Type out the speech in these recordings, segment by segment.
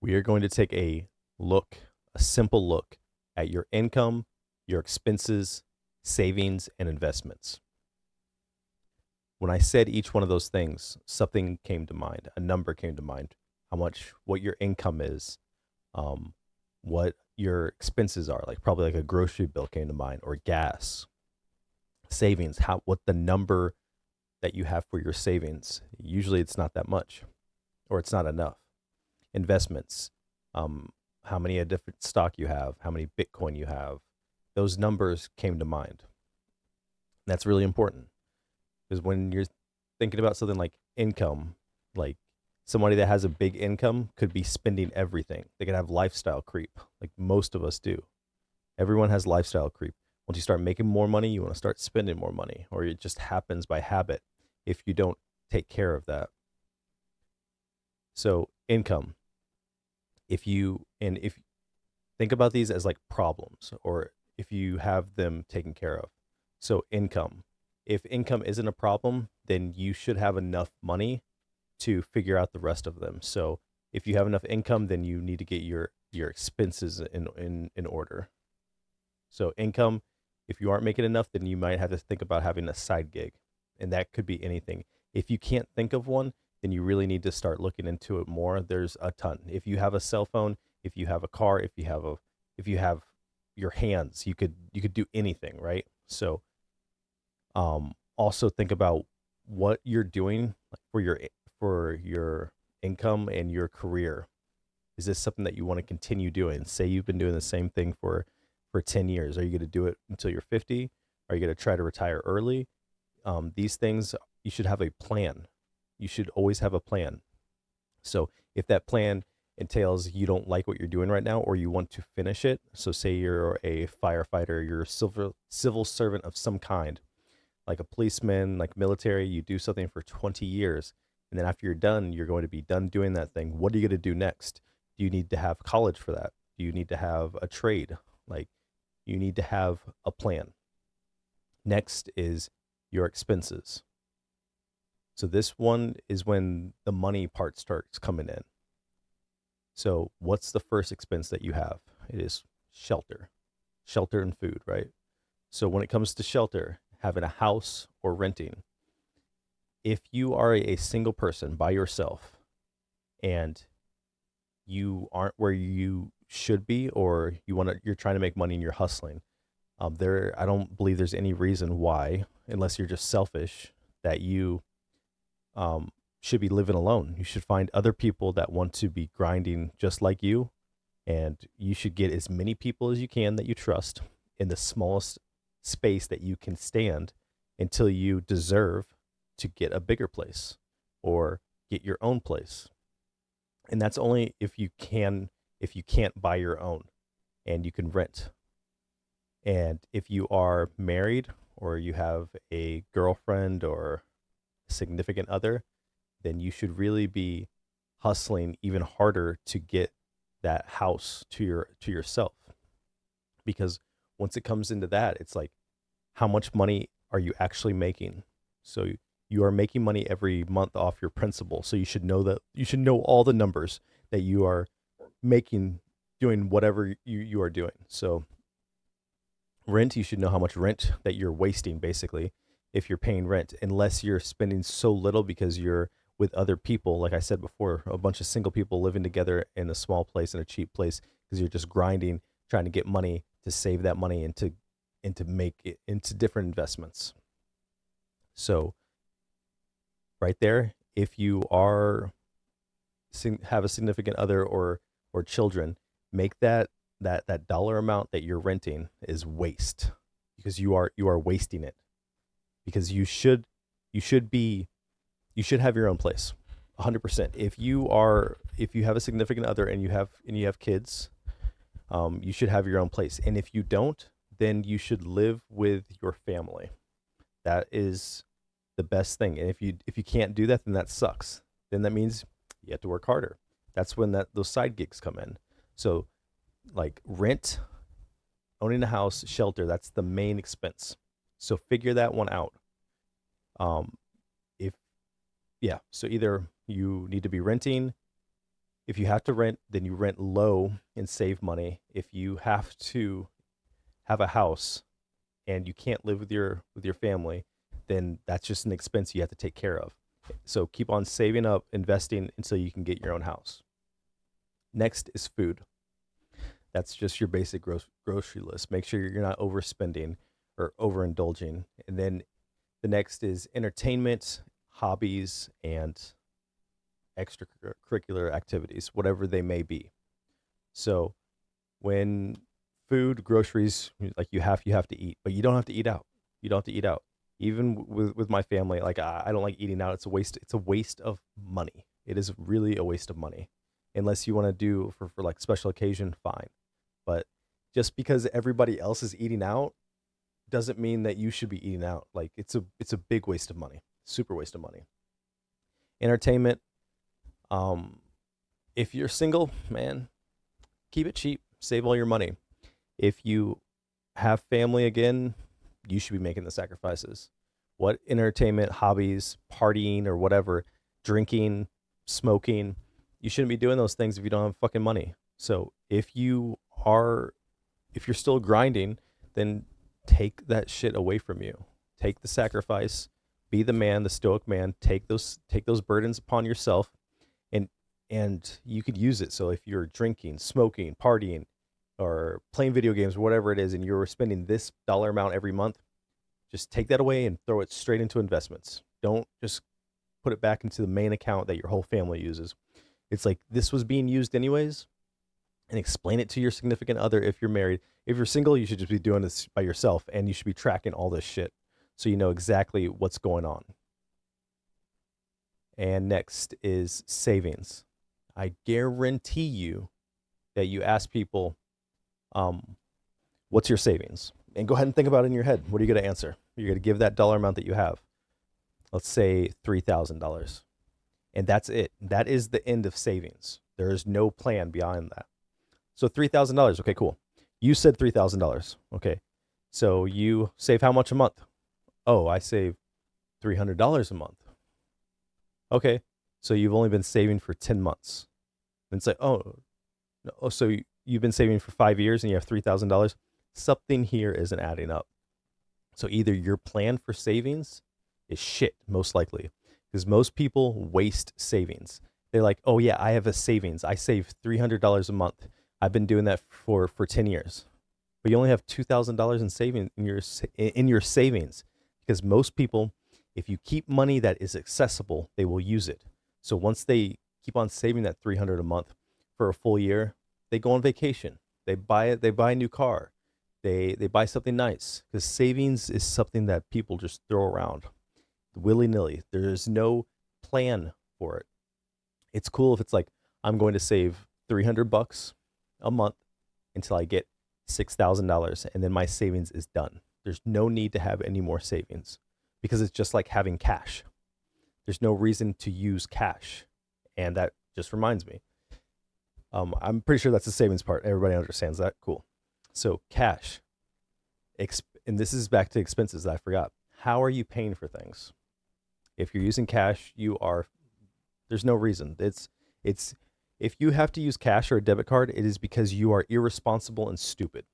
We are going to take a simple look at your income, your expenses, savings, and investments. When I said each one of those things, something came to mind, a number came to mind, what your income is, um, what your expenses are, like probably like a grocery bill came to mind, or gas, savings, what the number that you have for your savings. Usually it's not that much, or it's not enough. Investments, um, how many a different stock you have, how many Bitcoin you have. Those numbers came to mind. That's really important because when you're thinking about something like income, like somebody that has a big income could be spending everything. They could have lifestyle creep, like most of us do. Everyone has lifestyle creep. Once you start making more money, you want to start spending more money, or it just happens by habit if you don't take care of that. So, income, if think about these as like problems, or if you have them taken care of. So, income. If income isn't a problem, then you should have enough money to figure out the rest of them. So, if you have enough income, then you need to get your expenses in order. So, income, if you aren't making enough, then you might have to think about having a side gig, and that could be anything. If you can't think of one, then you really need to start looking into it more. There's a ton. If you have a cell phone, if you have a car, if you have your hands, you could do anything, right? So, also think about what you're doing for your income and your career. Is this something that you want to continue doing? Say you've been doing the same thing for 10 years. Are you going to do it until you're 50? Are you going to try to retire early? These things, you should have a plan. You should always have a plan. So if that plan entails you don't like what you're doing right now, or you want to finish it, so say you're a firefighter, you're a civil servant of some kind, like a policeman, like military, you do something for 20 years. And then after you're done, you're going to be done doing that thing. What are you going to do next? Do you need to have college for that? Do you need to have a trade? Like, you need to have a plan. Next is your expenses. So this one is when the money part starts coming in. So what's the first expense that you have? It is shelter, shelter and food, right? So when it comes to shelter, having a house or renting, if you are a single person by yourself and you aren't where you should be, or you're trying to make money and you're hustling, I don't believe there's any reason why, unless you're just selfish, that you should be living alone. You should find other people that want to be grinding just like you, and you should get as many people as you can that you trust in the smallest space that you can stand until you deserve to get a bigger place or get your own place. And that's only if you can't buy your own and you can rent. And if you are married or you have a girlfriend or significant other, then you should really be hustling even harder to get that house to yourself. Because once it comes into that, it's like, how much money are you actually making? So you are making money every month off your principal. So you should know all the numbers that you are making doing whatever you are doing. So rent, you should know how much rent that you're wasting basically if you're paying rent, unless you're spending so little because you're with other people. Like I said before, a bunch of single people living together in a small place, in a cheap place, because you're just grinding, trying to get money to save that money and to make it into different investments. So right there, if you have a significant other or children, make that dollar amount that you're renting is waste, because you are wasting it, because you should be you should have your own place 100%. If you have a significant other and you have kids, you should have your own place. And if you don't, then you should live with your family. That is the best thing. And if you can't do that, then that sucks. Then that means you have to work harder. That's when those side gigs come in. So like rent, owning a house, shelter, that's the main expense. So figure that one out. Um, if Yeah, so either you need to be renting, If you have to rent, then you rent low and save money. If you have to have a house and you can't live with your family, then that's just an expense you have to take care of. So keep on saving up, investing until you can get your own house. Next is food. That's just your basic grocery list. Make sure you're not overspending or overindulging. And then the next is entertainment, hobbies, and extracurricular activities, whatever they may be. So when food, groceries, like you have to eat, but you don't have to eat out. You don't have to eat out. Even with my family, like I don't like eating out. It's a waste. It's a waste of money. It is really a waste of money, unless you want to do for like special occasion, fine. But just because everybody else is eating out doesn't mean that you should be eating out. Like it's a big waste of money, super waste of money. Entertainment. Um, if you're single, man, keep it cheap. Save all your money. If you have family again, you should be making the sacrifices. What entertainment, hobbies, partying, or whatever, drinking, smoking, you shouldn't be doing those things if you don't have fucking money. So if you're still grinding, then take that shit away from you. Take the sacrifice. Be the man, the stoic man. Take those burdens upon yourself, and you could use it. So if you're drinking, smoking, partying, or playing video games or whatever it is, and you're spending this dollar amount every month, just take that away and throw it straight into investments. Don't just put it back into the main account that your whole family uses. It's like this was being used anyways, and explain it to your significant other if you're married. If you're single, you should just be doing this by yourself, and you should be tracking all this shit so you know exactly what's going on. And next is savings. I guarantee you that you ask people, um, what's your savings? And go ahead and think about it in your head. What are you going to answer? You're going to give that dollar amount that you have. Let's say $3,000. And that's it. That is the end of savings. There is no plan beyond that. So $3,000. Okay, cool. You said $3,000. Okay. So you save how much a month? Oh, I save $300 a month. Okay. So you've only been saving for 10 months. And it's like, oh, no, so you've been saving for 5 years and you have $3,000. Something here isn't adding up. So either your plan for savings is shit, most likely, because most people waste savings. They're like, oh yeah, I have a savings. I save $300 a month. I've been doing that for 10 years. But you only have $2,000 in saving in your savings, because most people, if you keep money that is accessible, they will use it. So once they keep on saving that $300 a month for a full year, they go on vacation. They buy it. They buy a new car. They buy something nice, because savings is something that people just throw around willy nilly. There is no plan for it. It's cool if it's like, I'm going to save $300 a month until I get $6,000, and then my savings is done. There's no need to have any more savings, because it's just like having cash. There's no reason to use cash. And that just reminds me. I'm pretty sure that's the savings part. Everybody understands that. Cool. So cash, and this is back to expenses that I forgot. How are you paying for things? If you're using cash, there's no reason. It's if you have to use cash or a debit card, it is because you are irresponsible and stupid.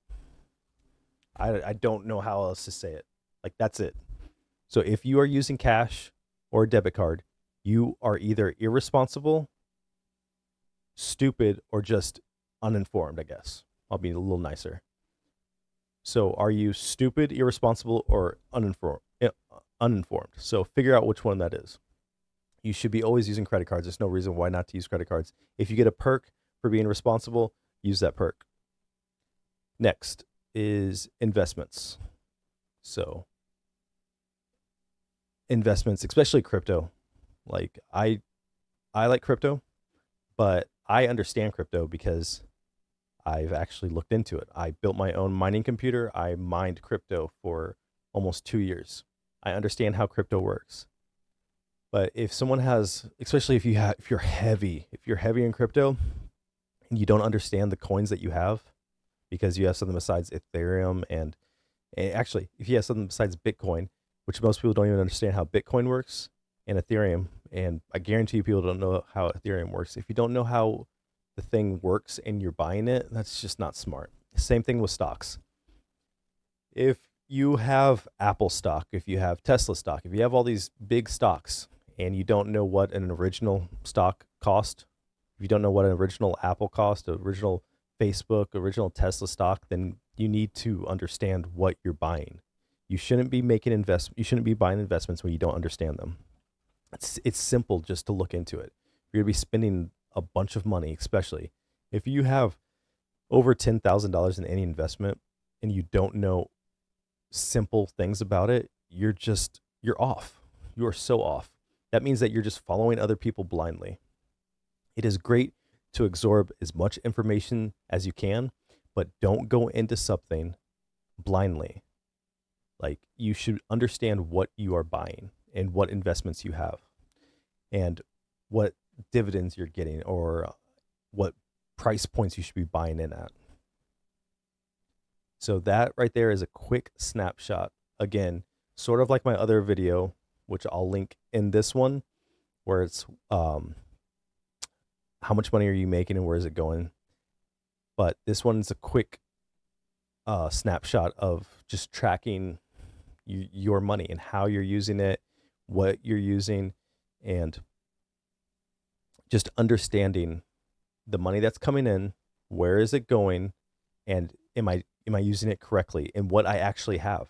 I don't know how else to say it. Like, that's it. So if you are using cash or a debit card, you are either irresponsible, stupid, or just uninformed, I guess. I'll be a little nicer. So are you stupid, irresponsible, or uninformed? Uninformed. So figure out which one that is. You should be always using credit cards. There's no reason why not to use credit cards. If you get a perk for being responsible, use that perk. Next is investments. So investments, especially crypto. Like I like crypto, but I understand crypto because I've actually looked into it. I built my own mining computer. I mined crypto for almost 2 years. I understand how crypto works. But if someone has, especially if you're heavy in crypto and you don't understand the coins that you have, because you have something besides Ethereum and actually if you have something besides Bitcoin, which most people don't even understand how Bitcoin works, and Ethereum, and I guarantee you people don't know how Ethereum works. If you don't know how the thing works and you're buying it, that's just not smart. Same thing with stocks. If you have Apple stock, if you have Tesla stock, if you have all these big stocks and you don't know what an original stock cost, if you don't know what an original Apple cost, original Facebook, original Tesla stock, then you need to understand what you're buying. You shouldn't be you shouldn't be buying investments when you don't understand them. It's simple just to look into it. You're gonna be spending a bunch of money, especially if you have over $10,000 in any investment and you don't know simple things about it, you're off. You are so off. That means that you're just following other people blindly. It is great to absorb as much information as you can, but don't go into something blindly. Like, you should understand what you are buying and what investments you have and what dividends you're getting or what price points you should be buying in at. So that right there is a quick snapshot. Again, sort of like my other video, which I'll link in this one, where it's how much money are you making and where is it going. But this one is a quick snapshot of just tracking your money and how you're using it, what you're using, and just understanding the money that's coming in, where is it going, and am I using it correctly, and what I actually have.